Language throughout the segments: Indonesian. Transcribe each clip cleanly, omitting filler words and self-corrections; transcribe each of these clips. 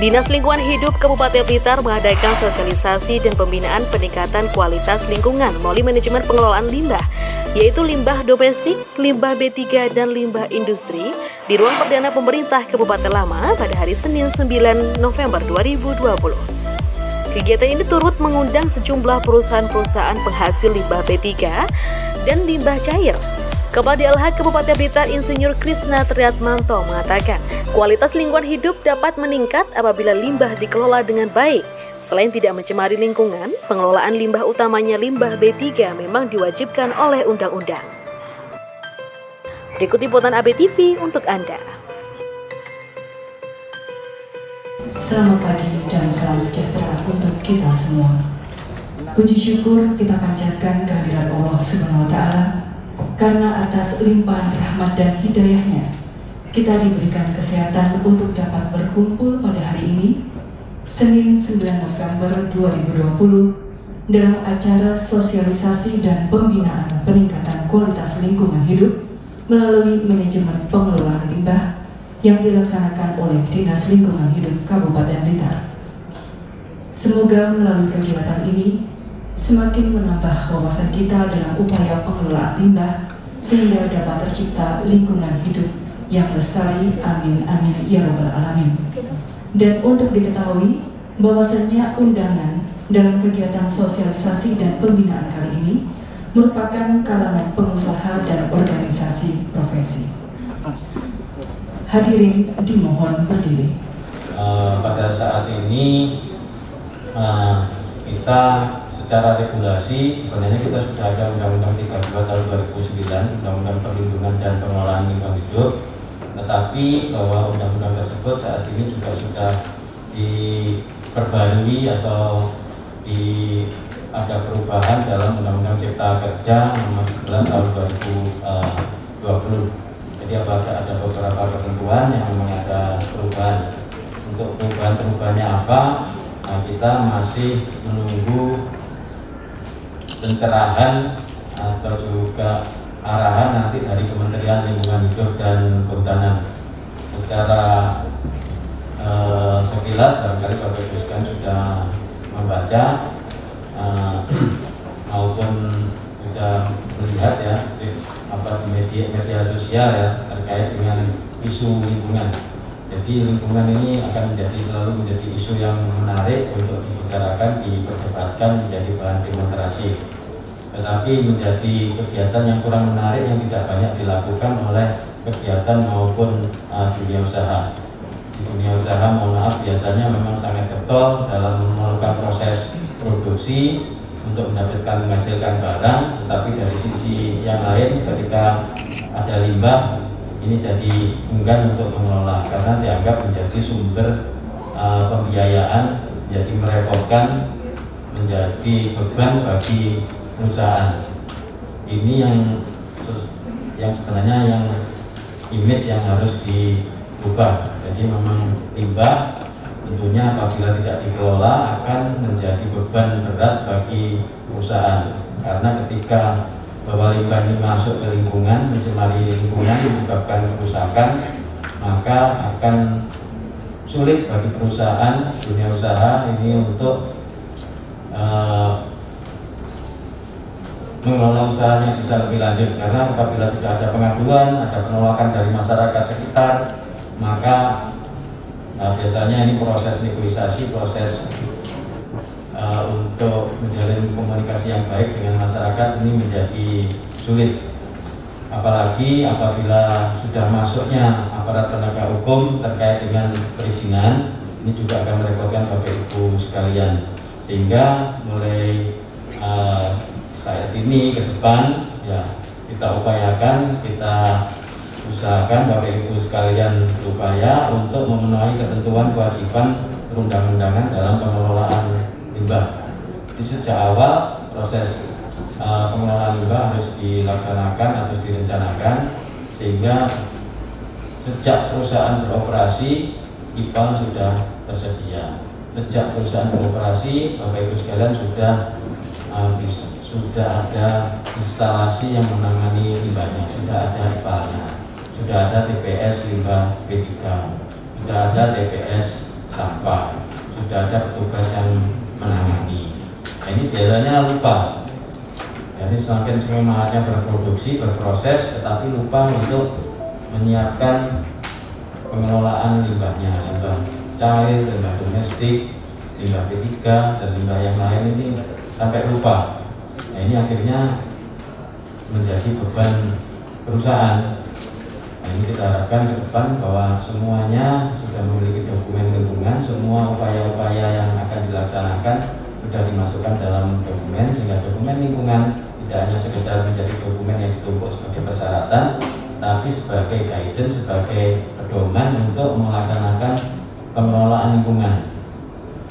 Dinas Lingkungan Hidup Kabupaten Blitar mengadakan sosialisasi dan pembinaan peningkatan kualitas lingkungan melalui manajemen pengelolaan limbah, yaitu limbah domestik, limbah B3, dan limbah industri di ruang perdana pemerintah Kabupaten Lama pada hari Senin 9 November 2020. Kegiatan ini turut mengundang sejumlah perusahaan-perusahaan penghasil limbah B3 dan limbah cair. Kepala DLH Kabupaten Blitar Insinyur Krisna Triatmanto mengatakan, kualitas lingkungan hidup dapat meningkat apabila limbah dikelola dengan baik. Selain tidak mencemari lingkungan, pengelolaan limbah utamanya limbah B3 memang diwajibkan oleh undang-undang. Berikut liputan ABTV untuk Anda. Selamat pagi dan salam sejahtera untuk kita semua. Puji syukur kita panjatkan kehadirat Allah Subhanahu wa Ta'ala, karena atas limpahan rahmat dan hidayahnya kita diberikan kesehatan untuk dapat berkumpul pada hari ini, Senin 9 November 2020, dalam acara sosialisasi dan pembinaan peningkatan kualitas lingkungan hidup melalui manajemen pengelolaan limbah yang dilaksanakan oleh Dinas Lingkungan Hidup Kabupaten Blitar. Semoga melalui kegiatan ini semakin menambah wawasan kita dalam upaya pengelolaan limbah sehingga dapat tercipta lingkungan hidup yang lestari. Amin amin ya rabbal alamin. Dan untuk diketahui bahwasannya undangan dalam kegiatan sosialisasi dan pembinaan kali ini merupakan kalangan pengusaha dan organisasi profesi. Hadirin dimohon berdiri. Pada saat ini kita secara regulasi sebenarnya kita sudah ada Undang-Undang 32 tahun 2009, Undang-Undang Perlindungan dan Pengelolaan Lingkungan Hidup, tetapi bahwa undang-undang tersebut saat ini juga sudah diperbarui atau ada perubahan dalam Undang-Undang Cipta Kerja nomor 11 tahun 2020. Jadi apakah ada beberapa ketentuan yang memang ada perubahan. Untuk perubahannya apa? Nah, kita masih menunggu pencerahan atau juga arahan nanti dari Kementerian Lingkungan Hidup dan Kehutanan. Secara sekilas barangkali Bapak Ibu sekalian sudah membaca maupun sudah melihat ya di media sosial ya terkait dengan isu lingkungan. Jadi lingkungan ini akan selalu menjadi isu yang menarik untuk dibicarakan, diperdebatkan, menjadi bahan demonstrasi. Tetapi menjadi kegiatan yang kurang menarik yang tidak banyak dilakukan oleh kegiatan maupun dunia usaha. Di dunia usaha, mohon maaf, biasanya memang sangat getol dalam melakukan proses produksi untuk menghasilkan barang, tetapi dari sisi yang lain ketika ada limbah ini jadi enggan untuk mengelola karena dianggap menjadi sumber pembiayaan, jadi merepotkan, menjadi beban bagi perusahaan. Ini yang sebenarnya yang image yang harus dirubah. Jadi memang limbah tentunya apabila tidak dikelola akan menjadi beban berat bagi perusahaan, karena ketika bahwa limbah ini masuk ke lingkungan, mencemari lingkungan, menyebabkan kerusakan, maka akan sulit bagi perusahaan dunia usaha ini untuk mengelola usahanya bisa lebih lanjut. Karena apabila sudah ada pengaduan, ada penolakan dari masyarakat sekitar, maka biasanya ini proses negosiasi, proses untuk menjalin komunikasi yang baik dengan masyarakat ini menjadi sulit. Apalagi apabila sudah masuknya aparat penegak hukum terkait dengan perizinan, ini juga akan merepotkan Bapak Ibu sekalian. Sehingga mulai saat ini ke depan ya kita upayakan, kita usahakan Bapak Ibu sekalian berupaya untuk memenuhi ketentuan kewajiban perundang-undangan dalam pengelolaan limbah. Di sejak awal proses pengelolaan limbah harus dilaksanakan atau direncanakan sehingga sejak perusahaan beroperasi IPAL sudah tersedia. Sejak perusahaan beroperasi Bapak Ibu sekalian sudah ada instalasi yang menangani limbahnya, sudah ada IPAL-nya, sudah ada TPS limbah B3, sudah ada TPS sampah, sudah ada petugas yang menangani. Nah, ini biasanya lupa. Jadi semakin semangatnya berproduksi, berproses, tetapi lupa untuk menyiapkan pengelolaan limbahnya, limbah cair, limbah domestik, limbah B3, dan limbah yang lain ini sampai lupa. Nah, ini akhirnya menjadi beban perusahaan. Nah, ini kita harapkan ke depan bahwa semuanya sudah memiliki dokumen lingkungan, semua upaya-upaya yang akan dilaksanakan sudah dimasukkan dalam dokumen, sehingga dokumen lingkungan tidak hanya sekedar menjadi dokumen yang ditumpuk sebagai persyaratan, tapi sebagai guidance, sebagai pedoman untuk melaksanakan pengelolaan lingkungan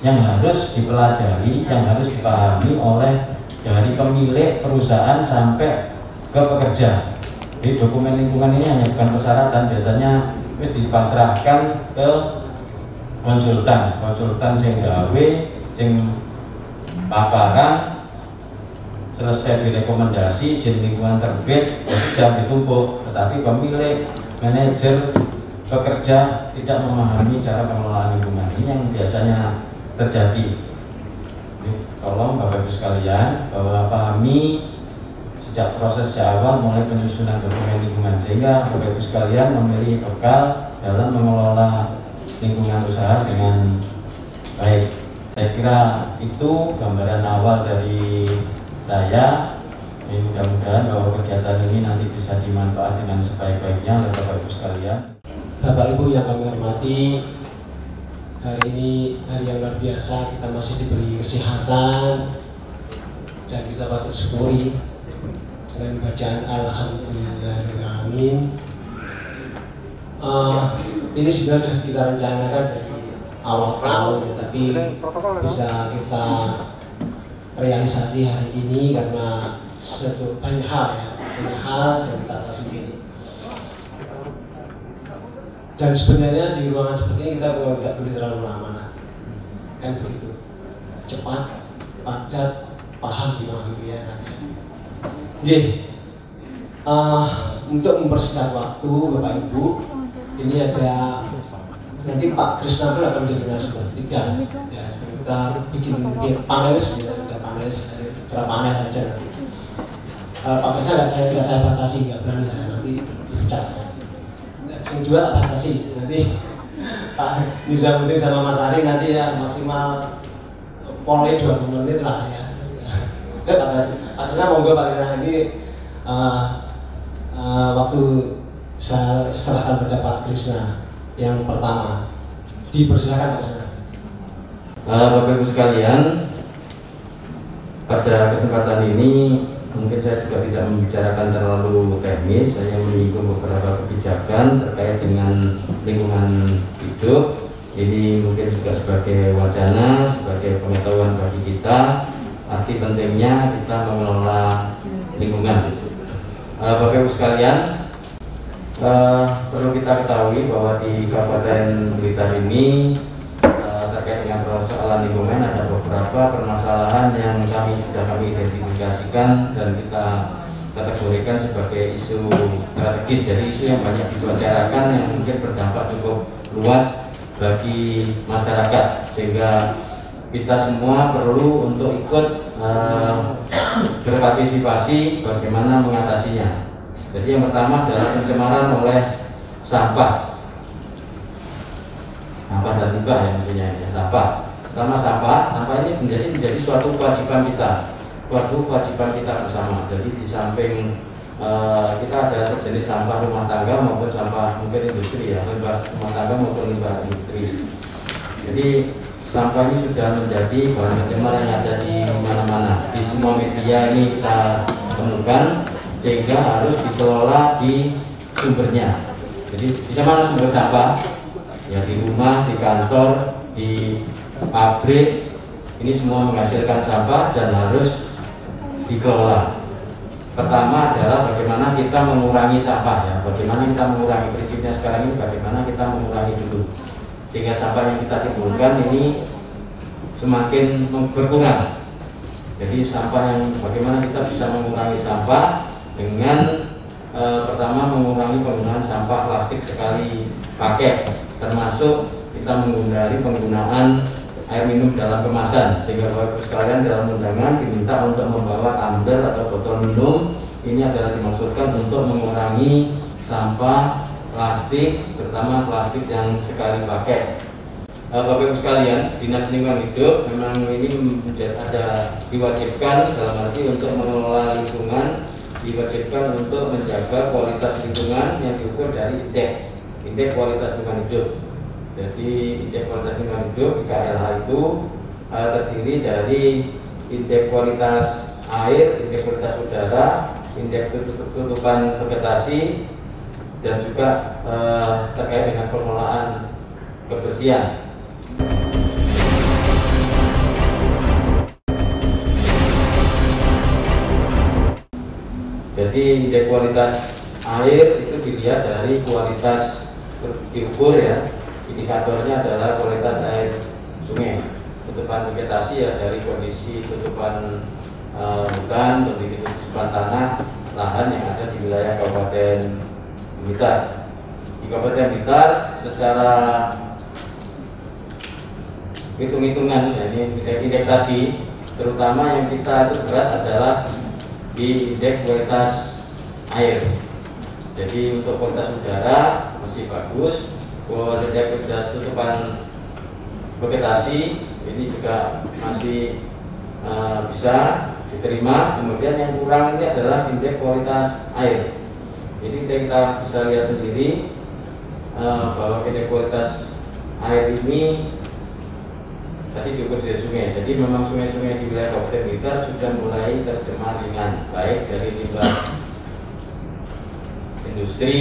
yang harus dipelajari, yang harus dipahami oleh dari pemilik perusahaan sampai ke pekerja. Jadi dokumen lingkungan ini hanya bukan persyaratan, biasanya harus dipasrahkan ke konsultan sing gawe, sing paparan, selesai direkomendasi, izin lingkungan terbit, sudah ditumpuk. Tetapi pemilik, manajer, pekerja tidak memahami cara pengelolaan lingkungan. Ini yang biasanya terjadi. Tolong Bapak Ibu sekalian, bahwa pahami sejak proses awal mulai penyusunan dokumen lingkungan, sehingga Bapak Ibu sekalian memiliki bekal dalam mengelola lingkungan usaha dengan baik. Saya kira itu gambaran awal dari saya. Mudah-mudahan bahwa kegiatan ini nanti bisa dimanfaatkan dengan sebaik-baiknya oleh Bapak Ibu sekalian. Bapak Ibu yang kami hormati, hari ini hari yang luar biasa, kita masih diberi kesehatan dan kita patut syukuri dengan bacaan Alhamdulillahirrahmanirrahim. Ini sudah kita rencanakan dari awal tahun, tapi bisa kita realisasi hari ini karena banyak hal yang kita tahu sendiri. Dan sebenarnya di ruangan seperti ini kita tidak boleh terlalu lama, kan begitu, cepat, padat, paham ya. Untuk mempersingkat waktu Bapak Ibu, ini ada nanti Pak Krisna pun akan menjadi narasumber ketiga. Ya, kita bikin panelis, cara panel saja nanti. Pak Krisna tidak saya batasi, nggak berani saya nanti dipecat. Yang juga tak batasi, nanti Pak Nizamuddin sama Mas Ari nanti ya maksimal poli 20 menit lah ya. Pak Krisna monggo Pak Krisna ini waktu saya serahkan pada Pak Krisna yang pertama. Dipersilakan Pak Krisna. Bapak Ibu sekalian, pada kesempatan ini mungkin saya juga tidak membicarakan terlalu teknis, saya menyinggung beberapa kebijakan terkait dengan lingkungan hidup. Ini mungkin juga sebagai wacana, sebagai pengetahuan bagi kita, arti pentingnya kita mengelola lingkungan. Bapak Ibu sekalian, perlu kita ketahui bahwa di Kabupaten Blitar ini terkait dengan persoalan lingkungan ada beberapa permasalahan yang sudah kami identifikasikan dan kita kategorikan sebagai isu strategis, jadi isu yang banyak dibicarakan yang mungkin berdampak cukup luas bagi masyarakat, sehingga kita semua perlu untuk ikut berpartisipasi bagaimana mengatasinya. Jadi yang pertama adalah pencemaran oleh sampah dan limbah ya, tentunya ya, sampah. Pertama sampah ini menjadi suatu kewajiban kita bersama. Jadi di samping kita ada sejenis sampah rumah tangga maupun sampah mungkin industri ya, limbah rumah tangga maupun limbah industri. Jadi sampah ini sudah menjadi bahan pencemar yang ada di mana-mana, di semua media ini kita temukan, sehingga harus dikelola di sumbernya. Jadi di mana sumber sampah? Ya di rumah, di kantor, di pabrik, ini semua menghasilkan sampah dan harus dikelola. Pertama adalah bagaimana kita mengurangi sampah ya, bagaimana kita mengurangi, prinsipnya sekarang ini bagaimana kita mengurangi dulu, sehingga sampah yang kita timbulkan ini semakin berkurang. Jadi sampah yang bagaimana kita bisa mengurangi sampah dengan pertama mengurangi penggunaan sampah plastik sekali pakai, termasuk kita menghindari penggunaan air minum dalam kemasan, sehingga Bapak Ibu sekalian dalam undangan diminta untuk membawa tumbler atau botol minum. Ini adalah dimaksudkan untuk mengurangi sampah plastik, terutama plastik yang sekali pakai. Bapak Ibu sekalian, Dinas Lingkungan Hidup memang ini ada diwajibkan dalam arti untuk mengelola lingkungan, diwajibkan untuk menjaga kualitas lingkungan yang diukur dari indeks kualitas lingkungan hidup. Jadi indeks kualitas lingkungan hidup IKLH itu terdiri dari indeks kualitas air, indeks kualitas udara, indeks tutupan vegetasi, dan juga terkait dengan pengelolaan kebersihan. Jadi indeks kualitas air itu dilihat dari kualitas diukur ya. Indikatornya adalah kualitas air sungai. Tutupan vegetasi ya dari kondisi tutupan hutan, kondisi tutupan tanah, lahan yang ada di wilayah Kabupaten Blitar. Di Kabupaten Blitar secara hitung-hitungan ya, ini indeks tadi, terutama yang kita itu berat adalah di indeks kualitas air. Jadi untuk kualitas udara masih bagus. Indeks kualitas tutupan vegetasi ini juga masih bisa diterima. Kemudian yang kurang ini adalah indeks kualitas air. Jadi kita bisa lihat sendiri bahwa indeks kualitas air ini tadi diukur dari sungai. Jadi memang sungai-sungai di wilayah Kabupaten Blitar sudah mulai tercemar ringan, baik dari limbah industri,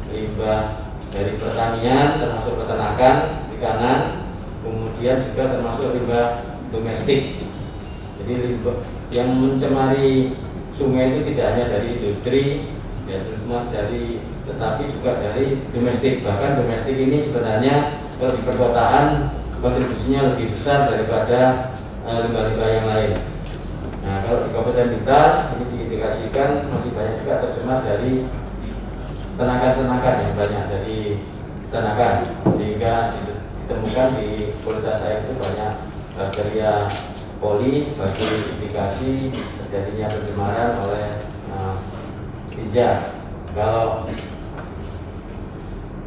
limbah dari pertanian termasuk peternakan, perikanan, kemudian juga termasuk limbah domestik. Jadi limbah yang mencemari sungai itu tidak hanya dari industri, ya cuma dari, tetapi juga dari domestik. Bahkan domestik ini sebenarnya di perkotaan kontribusinya lebih besar daripada limbah-limbah yang lain. Nah, kalau di Kabupaten Blitar ini diindikasikan masih banyak juga tercemar dari tenaga-tenaga yang banyak dari tenaga, sehingga ditemukan di kualitas air itu banyak bakteria coli sebagai indikasi terjadinya pencemaran oleh tinja. Kalau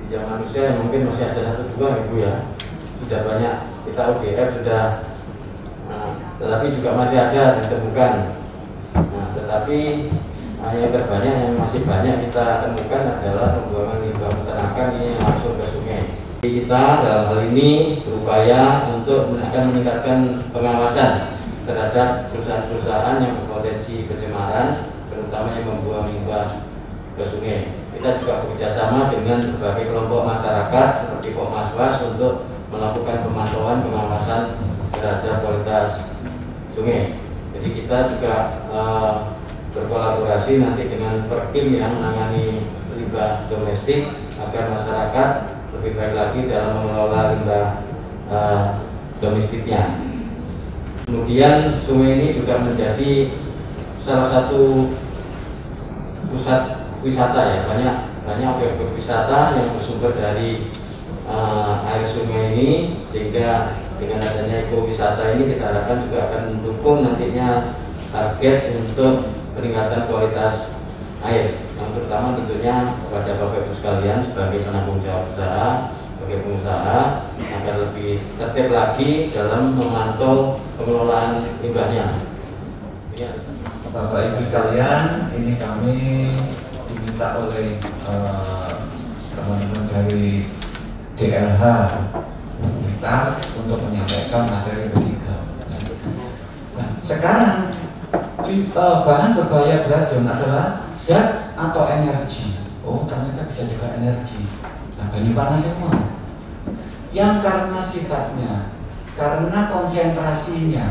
tinja manusia mungkin masih ada 1-2 Ibu ya, sudah banyak kita OGF sudah, tetapi juga masih ada ditemukan. Nah, tetapi yang terbanyak yang masih banyak kita temukan adalah pembuangan limbah peternakan ini yang langsung ke sungai. Jadi kita dalam hal ini berupaya untuk akan meningkatkan pengawasan terhadap perusahaan-perusahaan yang berpotensi pencemaran, terutama yang membuang limbah ke sungai. Kita juga bekerjasama dengan berbagai kelompok masyarakat seperti Kommaswas untuk melakukan pemantauan pengawasan terhadap kualitas sungai. Jadi kita juga berkolaborasi nanti dengan Perkim yang menangani limbah domestik agar masyarakat lebih baik lagi dalam mengelola limbah domestiknya. Kemudian sungai ini juga menjadi salah satu pusat wisata ya, banyak objek wisata yang bersumber dari air sungai ini, sehingga dengan adanya ekowisata ini kita harapkan juga akan mendukung nantinya target untuk peningkatan kualitas air, yang terutama tentunya kepada Bapak Ibu sekalian sebagai penanggung jawab usaha, sebagai pengusaha, agar lebih tertib lagi dalam memantau pengelolaan limbahnya. Ya. Bapak Ibu sekalian, ini kami diminta oleh teman-teman dari DLH Blitar untuk menyampaikan materi ketiga. Nah, sekarang bahan berbahaya beracun adalah zat atau energi. Oh, ternyata bisa juga energi. Nah, banyu panas yang mau. Yang karena sifatnya, karena konsentrasinya,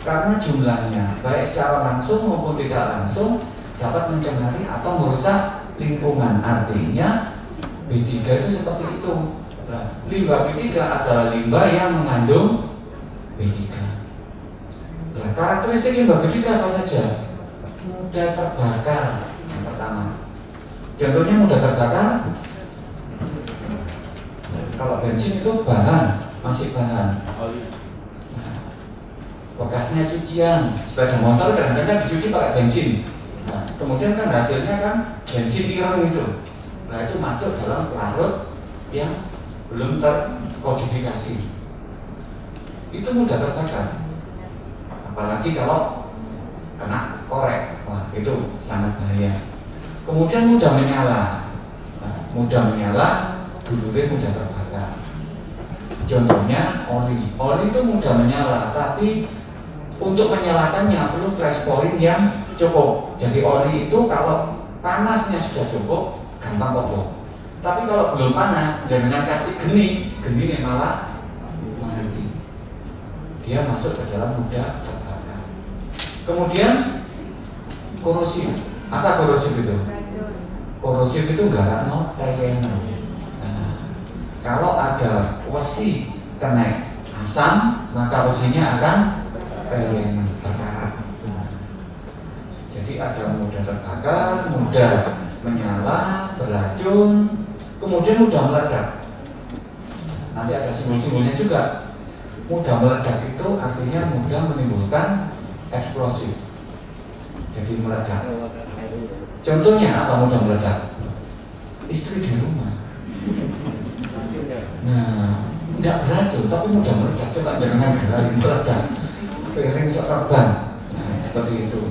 karena jumlahnya, baik secara langsung maupun tidak langsung, dapat mencemari atau merusak lingkungan. Artinya B3 itu seperti itu. Nah, limbah B3 adalah limbah yang mengandung B3. Nah, karakteristik limbah B3 apa saja? Mudah terbakar yang pertama. Contohnya mudah terbakar Kalau bensin itu bahan, masih bahan. Nah, bekasnya cucian, sepeda motor kadang-kadang dicuci pakai bensin. Nah, kemudian kan hasilnya kan bensin ireng itu. Nah, itu masuk dalam larut yang belum terkodifikasi. Itu mudah terbakar. Apalagi kalau kena korek, wah itu sangat bahaya. Kemudian mudah menyala. Nah, mudah menyala, dulurnya mudah terbakar. Contohnya oli. Oli itu mudah menyala, tapi untuk menyalakannya perlu flash point yang cukup. Jadi oli itu kalau panasnya sudah cukup, gampang koboh. Tapi kalau belum panas, dengan kasih geni malah mati. Dia masuk ke dalam mudah terbakar. Kemudian korosif. Apa korosif itu? Korosif itu enggak teyenan. Nah, kalau ada wesi kena asam, maka wesinya akan teyenan, bakaran. Jadi ada mudah terbakar, mudah menyala, beracun, kemudian mudah meledak. Nanti ada simbol-simbolnya juga. Mudah meledak itu artinya mudah menimbulkan eksplosif. Jadi meledak. Contohnya apa mudah meledak? Istri di rumah. Nah, tidak beracun tapi mudah meledak. Coba jangan gerain meledak. Piring terbang. Nah, seperti itu.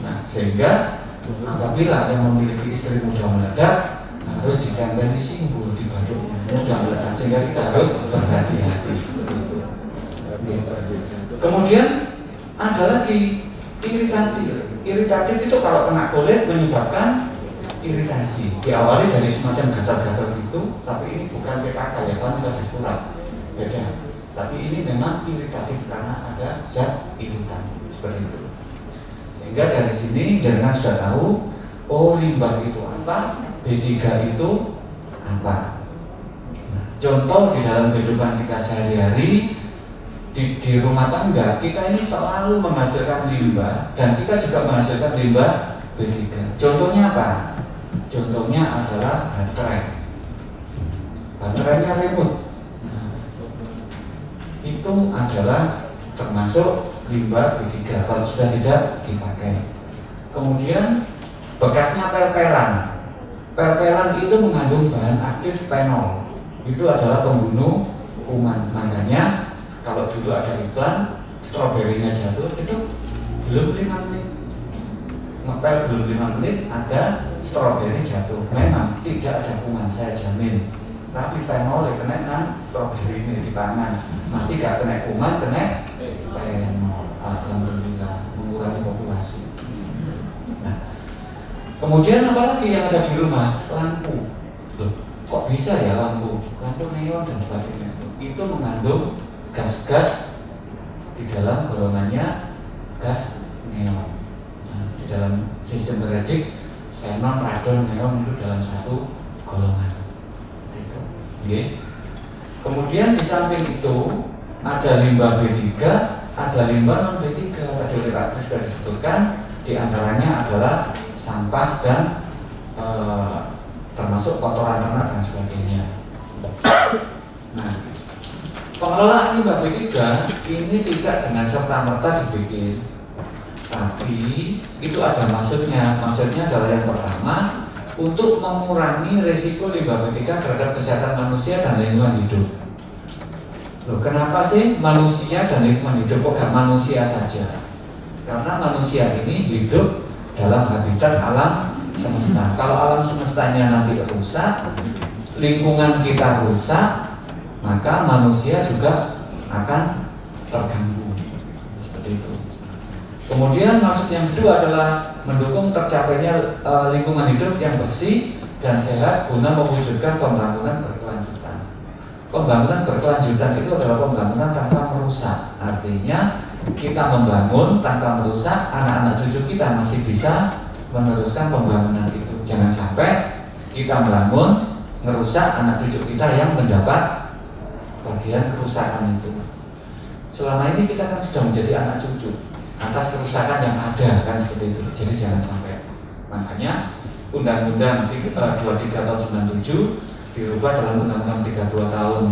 Nah, sehingga apabila yang memiliki istri mudah meledak, harus ditempel simbol di badannya mudah meledak, sehingga kita harus berhati-hati. Kemudian ada lagi iritatif. Iritatif itu kalau kena kulit menyebabkan iritasi. Diawali dari semacam gatal-gatal gitu, tapi ini bukan PKK ya, kan kita surat beda. Tapi ini memang iritatif karena ada zat iritan seperti itu. Sehingga dari sini jenengan sudah tahu, oh limbah itu apa, B3 itu apa. Nah, contoh di dalam kehidupan kita sehari-hari, di rumah tangga kita ini selalu menghasilkan limbah, dan kita juga menghasilkan limbah B3. Contohnya apa? Contohnya adalah baterai. Baterainya remote. Nah, itu adalah termasuk limbah B3 kalau sudah tidak dipakai. Kemudian bekasnya pel-pelan. Pel-pelan itu mengandung bahan aktif fenol. Itu adalah pembunuh kuman. Makanya kalau dulu ada iklan stroberinya jatuh, itu belum 5 menit. Ngepel belum 5 menit ada stroberi jatuh. Memang tidak ada kuman, saya jamin. Tapi fenol kena kan stroberi ini dipangan. Mati gak kena kuman, kena fenol. Alhamdulillah mengurangi populasi. Nah, kemudian apalagi yang ada di rumah? Lampu. Loh, kok bisa ya lampu? Lampu neon dan sebagainya. Itu mengandung gas-gas di dalam golongannya gas neon. Nah, di dalam sistem periodik xenon, radon, neon itu dalam satu golongan. Itu. Okay. Kemudian di samping itu ada limbah B3, ada limbah non B3. Tadi oleh Pak Kris sudah disebutkan, di antaranya adalah sampah dan termasuk kotoran ternak dan sebagainya. Nah, pengelolaan limbah B3 ini tidak dengan serta-merta dibikin, tapi itu ada maksudnya. Maksudnya adalah yang pertama, untuk mengurangi resiko limbah B3 terhadap kesehatan manusia dan lingkungan hidup. Loh, kenapa sih manusia dan lingkungan hidup, kok gak manusia saja? Karena manusia ini hidup dalam habitat alam semesta. Kalau alam semestanya nanti rusak, lingkungan kita rusak, maka manusia juga akan terganggu. Seperti itu. Kemudian maksud yang kedua adalah mendukung tercapainya lingkungan hidup yang bersih dan sehat guna mewujudkan pembangunan berkelanjutan. Pembangunan berkelanjutan itu adalah pembangunan tanpa merusak. Artinya kita membangun tanpa merusak, anak-anak cucu kita masih bisa meneruskan pembangunan itu. Jangan sampai kita membangun, merusak anak cucu kita yang mendapat bagian kerusakan itu. Selama ini kita kan sudah menjadi anak cucu atas kerusakan yang ada, kan seperti itu. Jadi jangan sampai. Makanya Undang-Undang 23 tahun 97 dirubah dalam Undang-Undang 32 tahun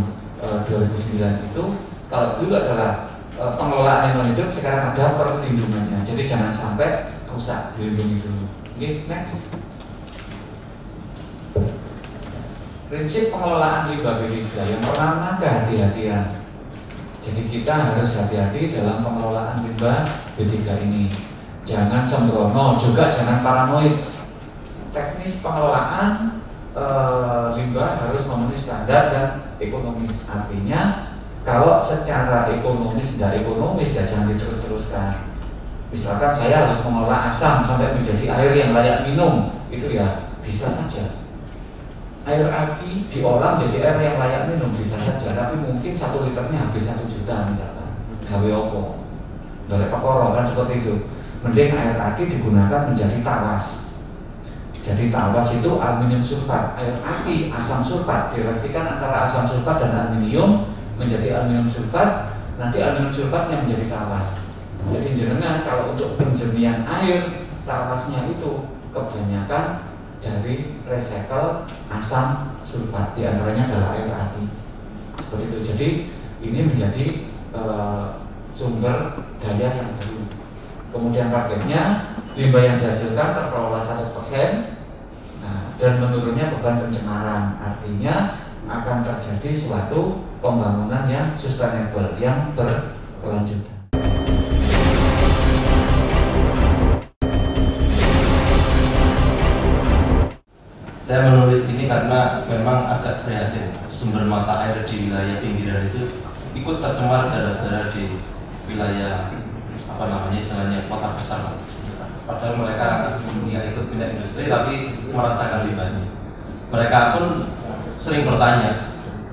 2009 itu, kalau dulu adalah pengelolaan lingkungan hidup, sekarang ada perlindungannya. Jadi jangan sampai rusak, dilindungi dulu. Oke, next. Prinsip pengelolaan limbah B3 yang pertama, kehati-hatian. Jadi kita harus hati-hati dalam pengelolaan limbah B3 ini. Jangan sembrono, juga jangan paranoid. Teknis pengelolaan limbah harus memenuhi standar dan ekonomis. Artinya kalau secara ekonomis tidak ekonomis ya jangan diterus-teruskan. Misalkan saya harus mengolah asam sampai menjadi air yang layak minum, itu ya bisa saja. Air aki diolah menjadi air yang layak minum bisa saja, tapi mungkin 1 liternya habis 1 juta misalkan. Gawe opo? Dari pekoro kan seperti itu. Mending air aki digunakan menjadi tawas. Jadi tawas itu aluminium sulfat, air aki asam sulfat, direaksikan antara asam sulfat dan aluminium menjadi aluminium sulfat, nanti aluminium sulfatnya menjadi tawas. Jadi jenengan kalau untuk penjernihan air, tawasnya itu kebanyakan dari recycle asam sulfat, diantaranya adalah air aki. Seperti itu. Jadi ini menjadi sumber daya yang baru. Kemudian targetnya limbah yang dihasilkan terkelola 100%, dan menurunnya beban pencemaran. Artinya akan terjadi suatu pembangunan yang sustainable, yang berkelanjutan. Saya menulis ini karena memang agak prihatin sumber mata air di wilayah pinggiran itu ikut tercemar gara-gara di wilayah istilahnya kota besar. Padahal mereka tidak ikut pindah industri tapi merasakan limbahnya. Mereka pun sering bertanya,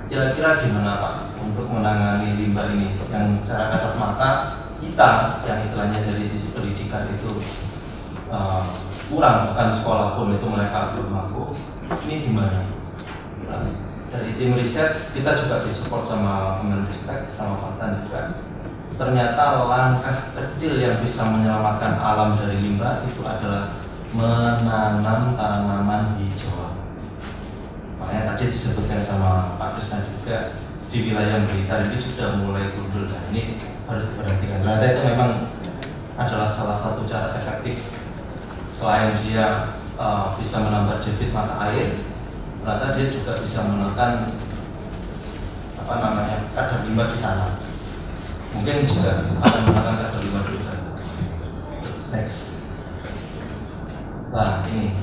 kira-kira gimana Pak untuk menangani limbah ini yang secara kasat mata kita yang istilahnya dari sisi pendidikan itu kurang, bahkan sekolah pun itu mereka belum mampu. Ini gimana? Dari tim riset kita juga disupport sama Kemenristek, sama Partan juga. Ternyata langkah kecil yang bisa menyelamatkan alam dari limbah itu adalah menanam tanaman hijau. Makanya tadi disebutkan sama Pak Krisna juga di wilayah Blitar ini sudah mulai gundul dan ini harus diperhatikan. Ternyata itu memang adalah salah satu cara efektif. Selain dia bisa menambah debit mata air, ternyata dia juga bisa menekan kadar limbah di tanah. Mungkin juga akan menekan kadar limbah di tanah. Next. Nah ini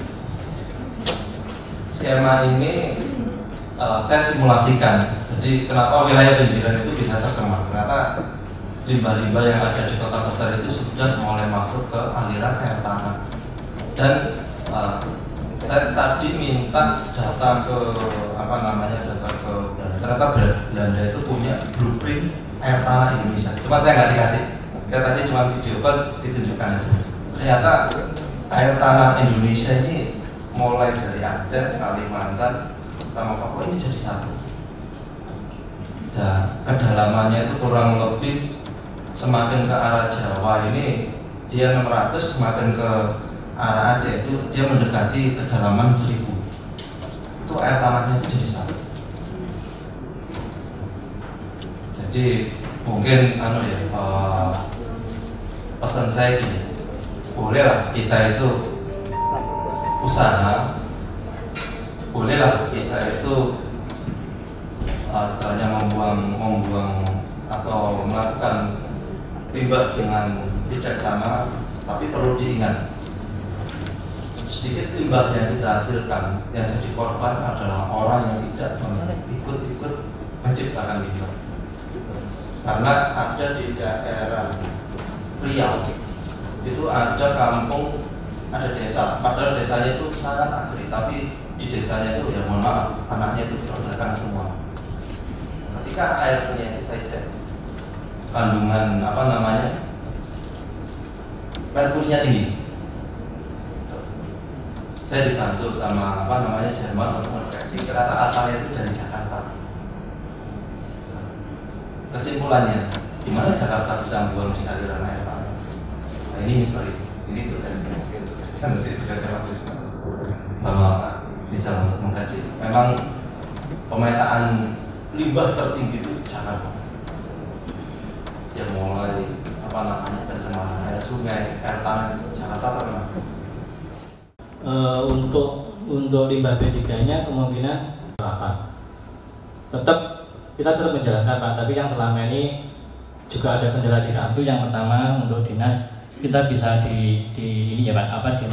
skema ini saya simulasikan. Jadi kenapa wilayah pinggiran itu bisa tercemar? Ternyata limbah-limbah yang ada di kota besar itu sudah mulai masuk ke aliran air tanah. Dan saya tadi minta data ke ternyata Belanda itu punya blueprint air tanah Indonesia. Cuma saya nggak dikasih. Saya tadi cuma video call ditunjukkan aja. Ternyata air tanah Indonesia ini mulai dari Aceh, Kalimantan, sama Papua ini jadi satu. Dan kedalamannya itu kurang lebih semakin ke arah Jawa ini dia 600, semakin ke arah Aceh itu dia mendekati kedalaman 1000. Itu air tanahnya itu jadi satu. Jadi mungkin pesan saya gini, bolehlah kita itu usaha, bolehlah kita itu setelahnya membuang atau melakukan limbah dengan bijaksana, tapi perlu diingat sedikit limbah yang kita hasilkan yang jadi korban adalah orang yang tidak ikut menciptakan limbah. Karena ada di daerah Riau itu ada kampung, ada desa, padahal desanya itu sangat asri, tapi di desanya itu ya mohon maaf anaknya itu terletakkan semua. Ketika airnya itu saya cek kandungan merkurinya tinggi. Saya dibantu sama Jerman untuk mendeteksi ternyata asalnya itu dari Jakarta. Kesimpulannya, gimana Jakarta bisa membuang di aliran air tanah? Nah ini misteri, ini tugasnya mungkin nanti tugasnya Pak Krisna Bapak bisa untuk mengkaji. Memang pemetaan limbah tertinggi itu Jakarta. Yang mulai pencemaran air sungai, air tanah itu Jakarta terkenal. Untuk limbah B3-nya kemungkinan apa? Kita tetap menjalankan Pak, tapi yang selama ini juga ada kendala di satu. Yang pertama untuk dinas kita bisa ini ya Pak,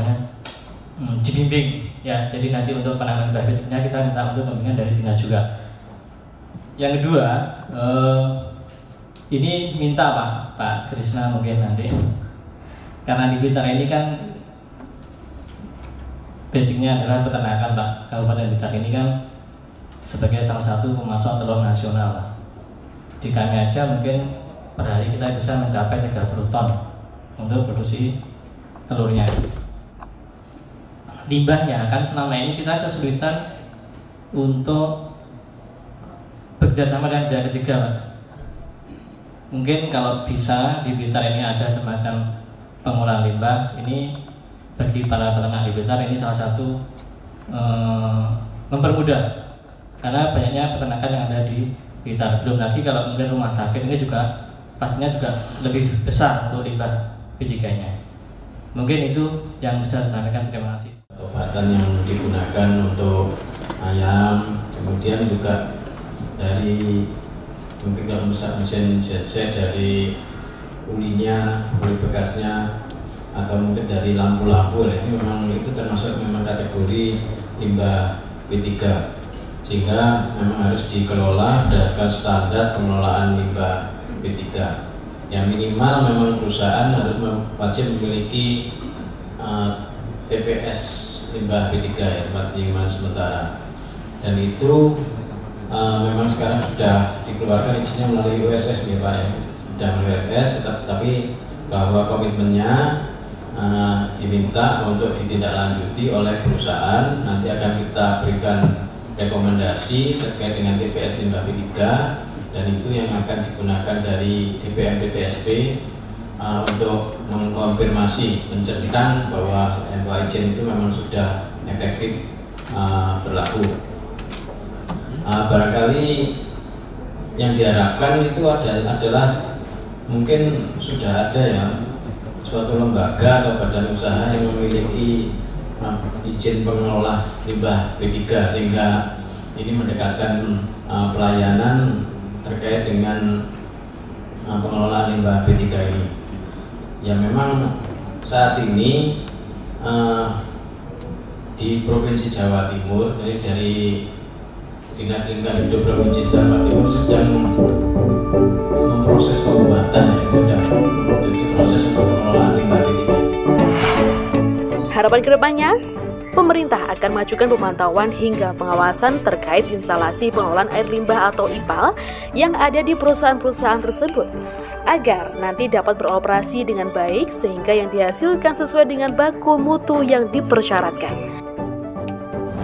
dibimbing ya. Jadi nanti untuk penanganan limbah B3-nya kita minta untuk pembimbingan dari dinas juga. Yang kedua, ini minta Pak Krisna mungkin nanti, karena di Blitar ini kan basicnya adalah peternakan Pak. Kabupaten Blitar ini kan sebagai salah satu pemasok telur nasional Pak. Di kami aja mungkin per hari kita bisa mencapai 30 ton untuk produksi telurnya. Limbahnya kan selama ini kita kesulitan untuk bekerjasama dengan pihak ketiga Pak. Mungkin kalau bisa di Blitar ini ada semacam pengolahan limbah, ini bagi para peternak di Blitar ini salah satu mempermudah, karena banyaknya peternakan yang ada di Blitar. Belum lagi kalau mungkin rumah sakit ini juga pastinya juga lebih besar untuk limbah B3-nya. Mungkin itu yang bisa saya sampaikan. Terima kasih. Obatan yang digunakan untuk ayam, kemudian juga dari mungkin kalau mesin genset dari ulinya, uli bekasnya, atau mungkin dari lampu-lampu, ini memang itu termasuk memang kategori limbah B3, sehingga memang harus dikelola berdasarkan standar pengelolaan limbah B3. Yang minimal memang perusahaan harus wajib memiliki TPS limbah B3 ya, tempat penyimpanan sementara, dan itu memang sekarang sudah dikeluarkan izinnya melalui USS ya Pak ya, sudah melalui USS, tapi bahwa komitmennya diminta untuk ditindaklanjuti oleh perusahaan. Nanti akan kita berikan rekomendasi terkait dengan TPS limbah B3, dan itu yang akan digunakan dari DPM-PTSP untuk mengkonfirmasi, menceritakan bahwa izin itu memang sudah efektif berlaku. Barangkali yang diharapkan itu adalah mungkin sudah ada ya suatu lembaga atau badan usaha yang memiliki izin pengelola limbah B3, sehingga ini mendekatkan pelayanan terkait dengan pengelolaan limbah B3 ini. Ya memang saat ini di Provinsi Jawa Timur, dari Dinas Lingkungan Hidup Provinsi Jawa Timur sedang memproses pembuatan, sudah menuju proses pengelolaan limbah B3. Harapan kedepannya, pemerintah akan mengajukan pemantauan hingga pengawasan terkait instalasi pengolahan air limbah atau IPAL yang ada di perusahaan-perusahaan tersebut, agar nanti dapat beroperasi dengan baik sehingga yang dihasilkan sesuai dengan baku mutu yang dipersyaratkan.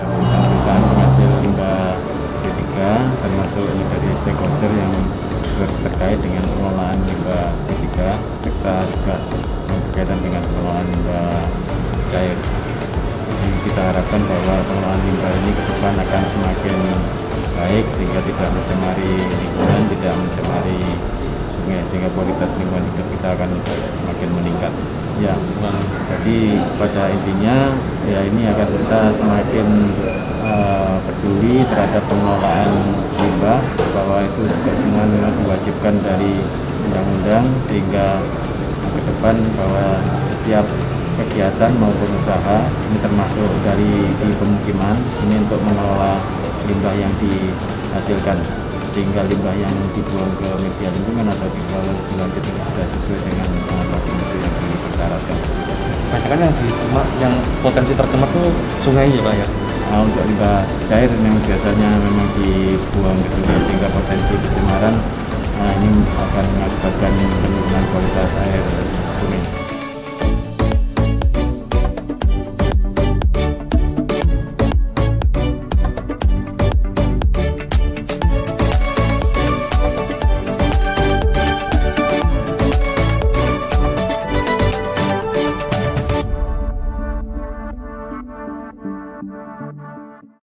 Perusahaan-perusahaan penghasil limbah B3 termasuk dari stakeholder yang terkait dengan pengelolaan limbah B3 serta juga berkaitan dengan pengelolaan limbah cair. Kita harapkan bahwa pengelolaan limbah ini ke depan akan semakin baik sehingga tidak mencemari lingkungan, tidak mencemari sungai, sehingga kualitas lingkungan hidup kita akan semakin meningkat. Ya, jadi pada intinya ya ini akan kita semakin peduli terhadap pengelolaan limbah, bahwa itu juga semua memang diwajibkan dari undang-undang, sehingga ke depan bahwa setiap kegiatan maupun usaha ini termasuk dari di pemukiman ini untuk mengelola limbah yang dihasilkan, sehingga limbah yang dibuang ke media lingkungan atau dibuang ke lanjut sudah sesuai dengan baku mutu yang dipersyaratkan. Kan yang potensi tercemar tuh sungai ya Pak ya? Untuk limbah cair yang biasanya memang dibuang ke sungai sehingga potensi pencemaran ini akan mengakibatkan penurunan kualitas air sungai.